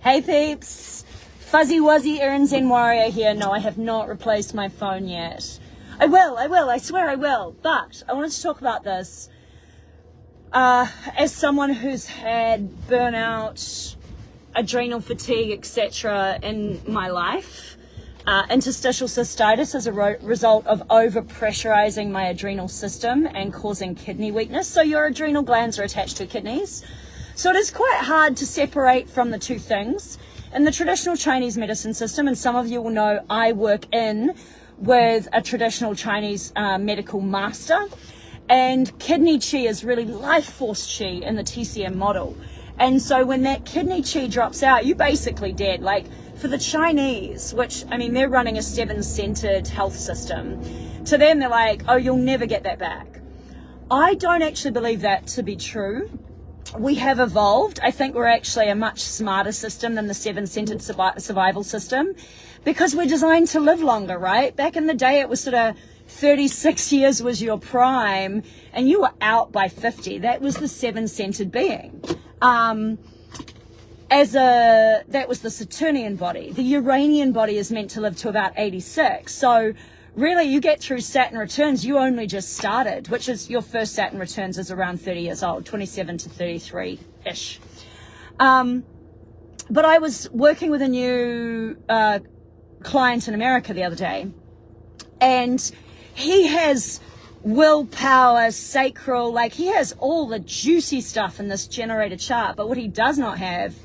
Hey peeps, Fuzzy Wuzzy Erin Zen Warrior here. No, I have not replaced my phone yet. I will, I swear I will. But I wanted to talk about this as someone who's had burnout, adrenal fatigue, etc. in my life. Interstitial cystitis as a result of over-pressurizing my adrenal system and causing kidney weakness. So your adrenal glands are attached to kidneys. So it is quite hard to separate from the two things. In the traditional Chinese medicine system, and some of you will know I work with a traditional Chinese medical master, and kidney qi is really life force qi in the TCM model. And so when that kidney qi drops out, you're basically dead. Like for the Chinese, which, I mean, they're running a 7-centered health system. To them, they're like, oh, you'll never get that back. I don't actually believe that to be true. We have evolved. I think we're actually a much smarter system than the 7-centered survival system because we're designed to live longer, right? Back in the day, it was sort of 36 years was your prime and you were out by 50. That was the 7-centered being. That was the Saturnian body. The Uranian body is meant to live to about 86. So really, you get through Saturn returns, you only just started, which is your first Saturn returns is around 30 years old, 27 to 33-ish. But I was working with a new client in America the other day, and he has willpower, sacral, like he has all the juicy stuff in this generator chart, but what he does not have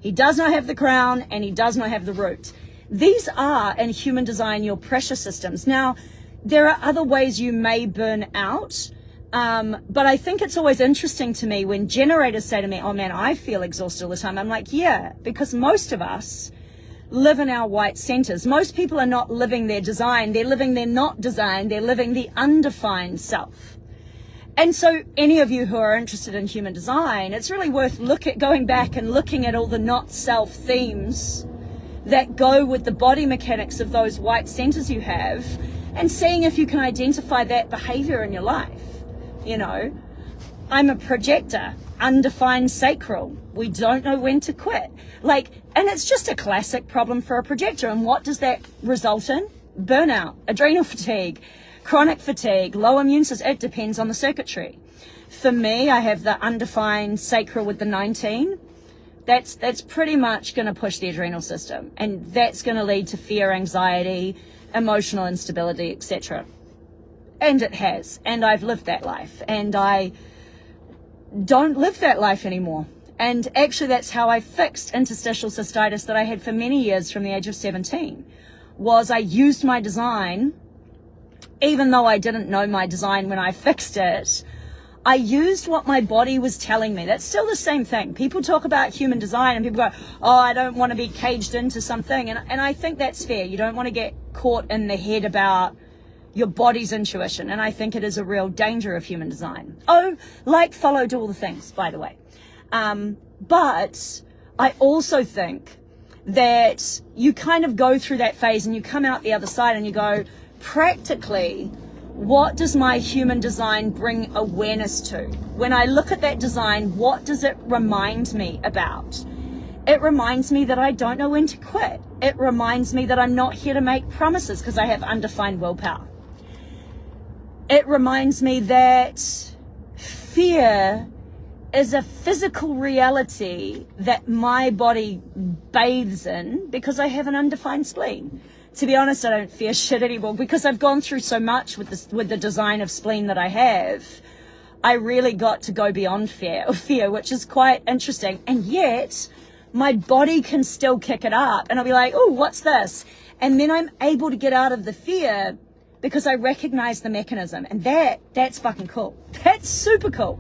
the crown and he does not have the root. These are, in human design, your pressure systems. Now, there are other ways you may burn out, but I think it's always interesting to me when generators say to me, oh man, I feel exhausted all the time. I'm like, yeah, because most of us live in our white centers. Most people are not living their design. They're living their not design. They're living the undefined self. And so any of you who are interested in human design, it's really worth going back and looking at all the not self themes that go with the body mechanics of those white centers you have and seeing if you can identify that behavior in your life. You know, I'm a projector, undefined sacral. We don't know when to quit. And it's just a classic problem for a projector. And what does that result in? Burnout, adrenal fatigue, chronic fatigue, low immune system. It depends on the circuitry. For me, I have the undefined sacral with the 19. That's pretty much going to push the adrenal system, and that's going to lead to fear, anxiety, emotional instability, etc. And it has, and I've lived that life, and I don't live that life anymore. And actually that's how I fixed interstitial cystitis that I had for many years from the age of 17, was I used my design, even though I didn't know my design when I fixed it. I used what my body was telling me. That's still the same thing. People talk about human design and people go, oh, I don't want to be caged into something. And I think that's fair. You don't want to get caught in the head about your body's intuition. And I think it is a real danger of human design. Oh, follow, do all the things, by the way. But I also think that you kind of go through that phase and you come out the other side and you go, practically, what does my human design bring awareness to? When I look at that design, what does it remind me about? It reminds me that I don't know when to quit. It reminds me that I'm not here to make promises because I have undefined willpower. It reminds me that fear is a physical reality that my body bathes in because I have an undefined spleen. To be honest, I don't fear shit anymore because I've gone through so much with the design of spleen that I have. I really got to go beyond fear, which is quite interesting. And yet my body can still kick it up and I'll be like, oh, what's this? And then I'm able to get out of the fear because I recognize the mechanism, and that's fucking cool. That's super cool.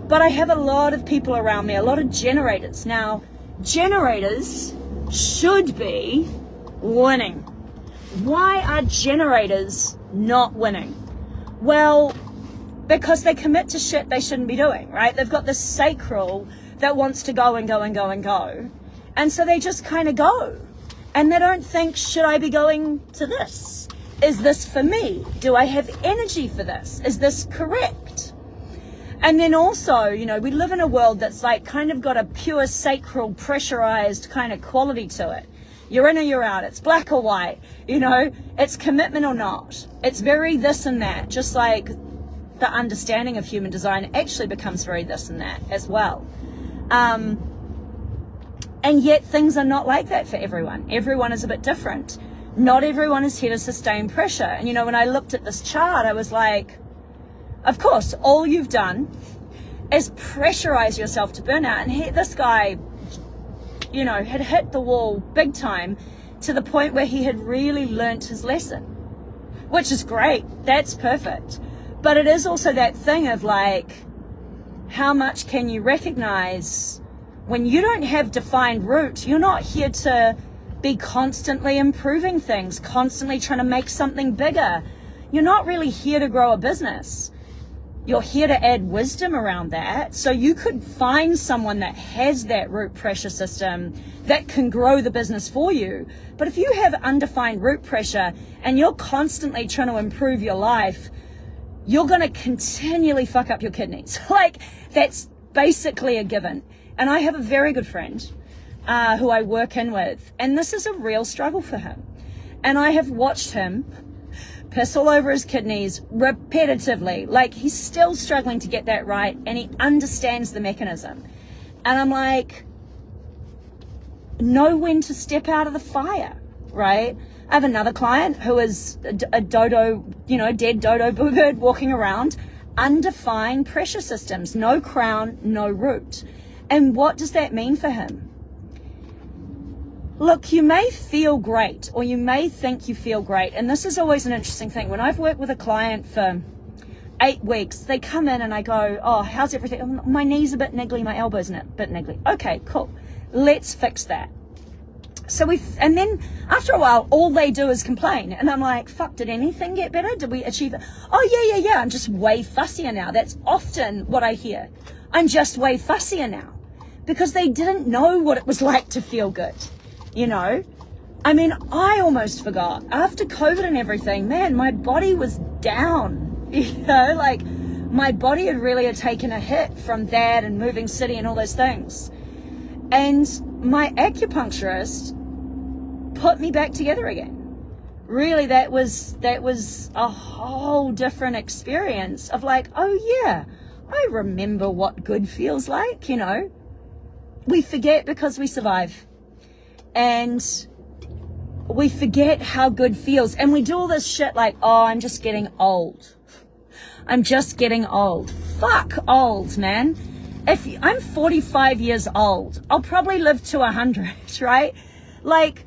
But I have a lot of people around me, a lot of generators. Now, generators should be winning. Why are generators not winning? Well, because they commit to shit they shouldn't be doing, right? They've got this sacral that wants to go and go and go and go. And so they just kind of go. And they don't think, should I be going to this? Is this for me? Do I have energy for this? Is this correct? And then also, you know, we live in a world that's like kind of got a pure sacral pressurized kind of quality to it. You're in or you're out. It's black or white, you know, it's commitment or not. It's very this and that, just like the understanding of human design actually becomes very this and that as well. And yet things are not like that for everyone. Everyone is a bit different. Not everyone is here to sustain pressure. And, you know, when I looked at this chart, I was like, of course, all you've done is pressurize yourself to burnout. And this guy, you know, had hit the wall big time to the point where he had really learnt his lesson, which is great. That's perfect. But it is also that thing of like, how much can you recognize when you don't have defined route? You're not here to be constantly improving things, constantly trying to make something bigger. You're not really here to grow a business. You're here to add wisdom around that. So you could find someone that has that root pressure system that can grow the business for you. But if you have undefined root pressure and you're constantly trying to improve your life, you're going to continually fuck up your kidneys. Like, that's basically a given. And I have a very good friend who I work in with, and this is a real struggle for him. And I have watched him piss all over his kidneys repetitively. Like, he's still struggling to get that right, and he understands the mechanism. And I'm like, know when to step out of the fire, right? I have another client who is a dodo, you know, dead dodo bird walking around, undefined pressure systems, no crown, no root. And what does that mean for him? Look, you may feel great, or you may think you feel great. And this is always an interesting thing. When I've worked with a client for 8 weeks, they come in and I go, oh, how's everything? Oh, my knee's a bit niggly, my elbow's a bit niggly. Okay, cool. Let's fix that. So and then after a while, all they do is complain. And I'm like, fuck, did anything get better? Did we achieve it? Oh, yeah. I'm just way fussier now. That's often what I hear. I'm just way fussier now. Because they didn't know what it was like to feel good. You know, I mean, I almost forgot after COVID and everything, man, my body was down, you know, like my body had really taken a hit from that and moving city and all those things. And my acupuncturist put me back together again. Really, that was a whole different experience of like, oh yeah, I remember what good feels like, you know. We forget because we survive. And we forget how good feels. And we do all this shit like, oh, I'm just getting old. I'm just getting old. Fuck old, man. I'm 45 years old. I'll probably live to 100, right? Like,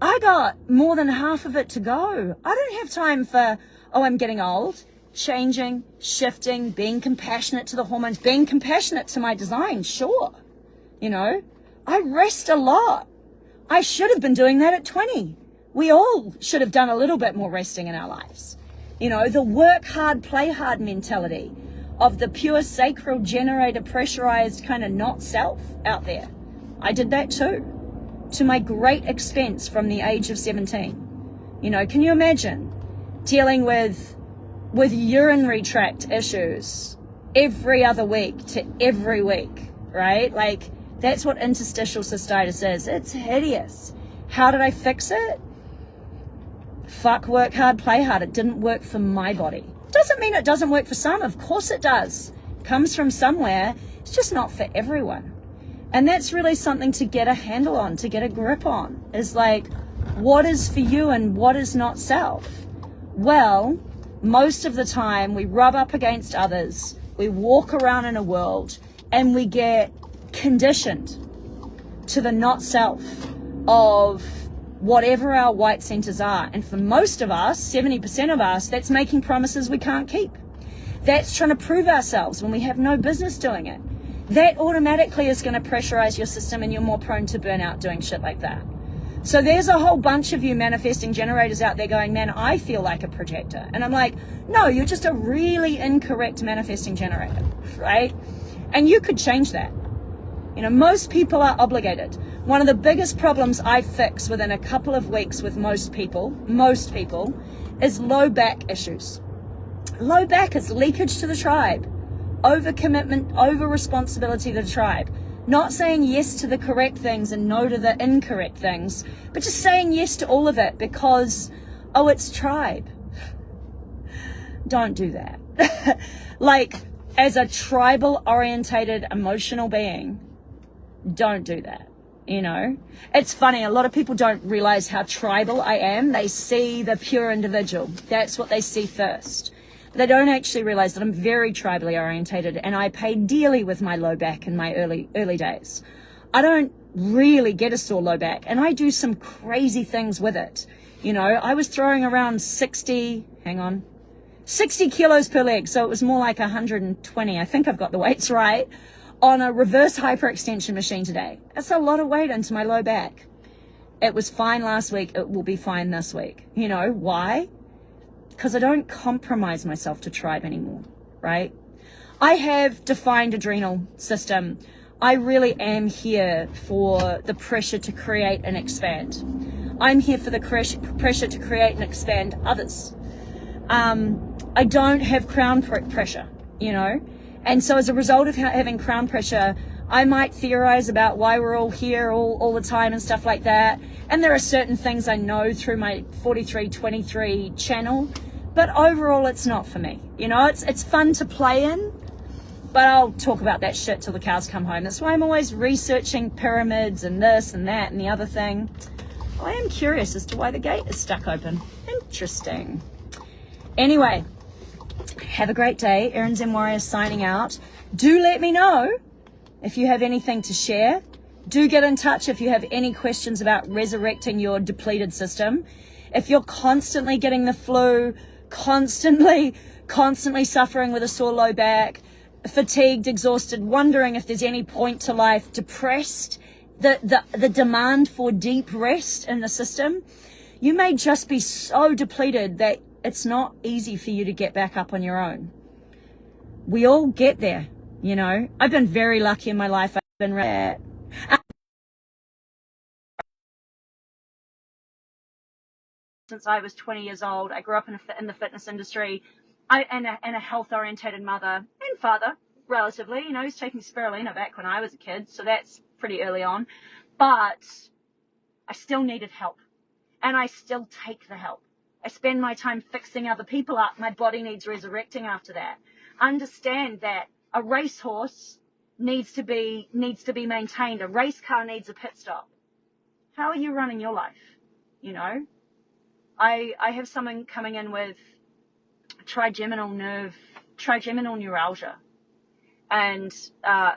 I got more than half of it to go. I don't have time for, oh, I'm getting old. Changing, shifting, being compassionate to the hormones, being compassionate to my design, sure. You know, I rest a lot. I should have been doing that at 20. We all should have done a little bit more resting in our lives. You know, the work hard, play hard mentality of the pure sacral generator pressurized kind of not self out there. I did that too, to my great expense from the age of 17. You know, can you imagine dealing with urinary tract issues every other week to every week, right? Like, that's what interstitial cystitis is. It's hideous. How did I fix it? Fuck, work hard, play hard. It didn't work for my body. Doesn't mean it doesn't work for some. Of course it does. Comes from somewhere. It's just not for everyone. And that's really something to get a handle on, to get a grip on. Is like, what is for you and what is not self? Well, most of the time we rub up against others. We walk around in a world and we get conditioned to the not self of whatever our white centers are. And for most of us, 70% of us, that's making promises we can't keep. That's trying to prove ourselves when we have no business doing it. That automatically is going to pressurize your system and you're more prone to burnout doing shit like that. So there's a whole bunch of you manifesting generators out there going, man, I feel like a projector. And I'm like, no, you're just a really incorrect manifesting generator, right? And you could change that. You know, most people are obligated. One of the biggest problems I fix within a couple of weeks with most people, is low back issues. Low back is leakage to the tribe. overcommitment, over responsibility to the tribe. Not saying yes to the correct things and no to the incorrect things, but just saying yes to all of it because, oh, it's tribe. Don't do that. Like, as a tribal orientated emotional being, don't do that. You know, it's funny. A lot of people don't realize how tribal I am. They see the pure individual. That's what they see first. But they don't actually realize that I'm very tribally orientated, and I paid dearly with my low back in my early days. I don't really get a sore low back, and I do some crazy things with it. You know, I was throwing around 60 kilos per leg. So it was more like 120. I think I've got the weights right. On a reverse hyperextension machine today. That's a lot of weight into my low back. It was fine last week. It will be fine this week. You know, why? Because I don't compromise myself to tribe anymore, right? I have defined adrenal system. I really am here for the pressure to create and expand. I'm here for the pressure to create and expand others. I don't have crown pressure, you know? And so as a result of having crown pressure, I might theorize about why we're all here all the time and stuff like that. And there are certain things I know through my 4323 channel, but overall it's not for me. You know, it's fun to play in, but I'll talk about that shit till the cows come home. That's why I'm always researching pyramids and this and that and the other thing. I am curious as to why the gate is stuck open. Interesting. Anyway, have a great day. Erin Zen Warrior signing out. Do let me know if you have anything to share. Do get in touch if you have any questions about resurrecting your depleted system. If you're constantly getting the flu, constantly suffering with a sore low back, fatigued, exhausted, wondering if there's any point to life, depressed, the demand for deep rest in the system, you may just be so depleted that it's not easy for you to get back up on your own. We all get there, you know. I've been very lucky in my life. I've been since I was 20 years old. I grew up in the fitness industry. And a health-orientated mother and father, relatively. You know, he's taking spirulina back when I was a kid, so that's pretty early on. But I still needed help, and I still take the help. I spend my time fixing other people up. My body needs resurrecting after that. Understand that a racehorse needs to be maintained. A race car needs a pit stop. How are you running your life? You know, I have someone coming in with trigeminal neuralgia, and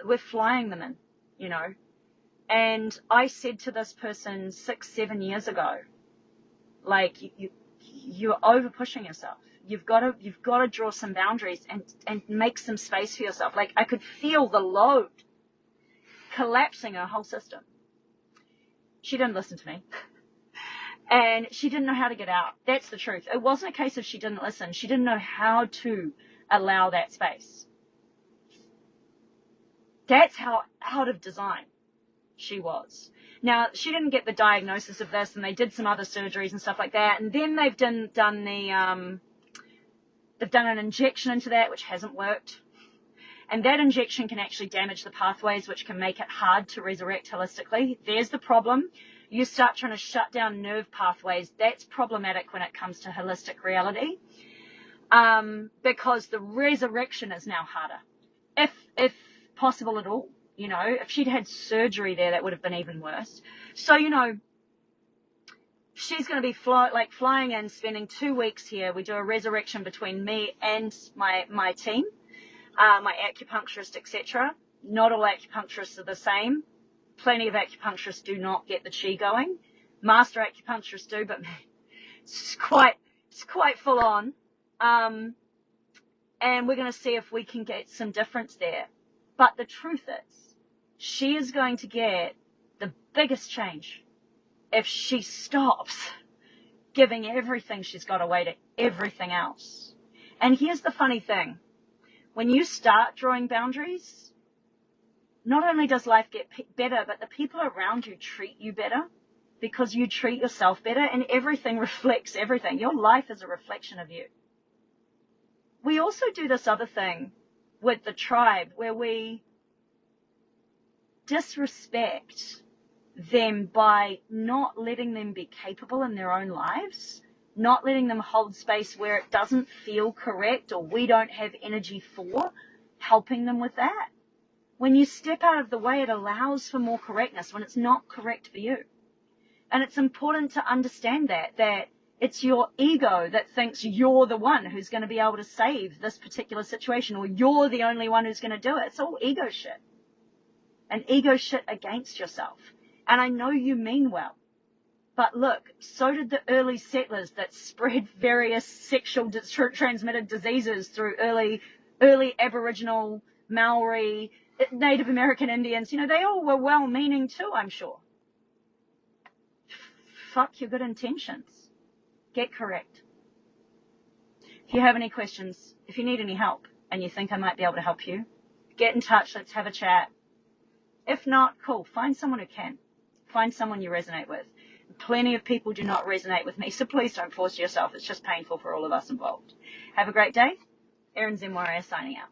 we're flying them in, you know. And I said to this person 6-7 years ago, like, you're over pushing yourself. You've got to draw some boundaries and make some space for yourself. Like, I could feel the load collapsing her whole system. She didn't listen to me. And she didn't know how to get out. That's the truth. It wasn't a case of she didn't listen. She didn't know how to allow that space. That's how out of design she was. Now, she didn't get the diagnosis of this, and they did some other surgeries and stuff like that. And then they've done an injection into that, which hasn't worked. And that injection can actually damage the pathways, which can make it hard to resurrect holistically. There's the problem. You start trying to shut down nerve pathways. That's problematic when it comes to holistic reality, because the resurrection is now harder, if possible at all. You know, if she'd had surgery there, that would have been even worse. So, you know, she's going to be flying in, spending 2 weeks here. We do a resurrection between me and my team, my acupuncturist, etc. Not all acupuncturists are the same. Plenty of acupuncturists do not get the chi going. Master acupuncturists do, but it's quite full on. And we're going to see if we can get some difference there. But the truth is, she is going to get the biggest change if she stops giving everything she's got away to everything else. And here's the funny thing. When you start drawing boundaries, not only does life get better, but the people around you treat you better because you treat yourself better, and everything reflects everything. Your life is a reflection of you. We also do this other thing with the tribe where we disrespect them by not letting them be capable in their own lives, not letting them hold space where it doesn't feel correct or we don't have energy for helping them with that. When you step out of the way, it allows for more correctness when it's not correct for you. And it's important to understand that it's your ego that thinks you're the one who's going to be able to save this particular situation, or you're the only one who's going to do it. It's all ego shit. And ego shit against yourself. And I know you mean well. But look, so did the early settlers that spread various sexual transmitted diseases through early Aboriginal, Maori, Native American Indians. You know, they all were well-meaning too, I'm sure. Fuck your good intentions. Get correct. If you have any questions, if you need any help and you think I might be able to help you, get in touch. Let's have a chat. If not, cool. Find someone who can. Find someone you resonate with. Plenty of people do not resonate with me, so please don't force yourself. It's just painful for all of us involved. Have a great day. Erin Zen Warrior signing out.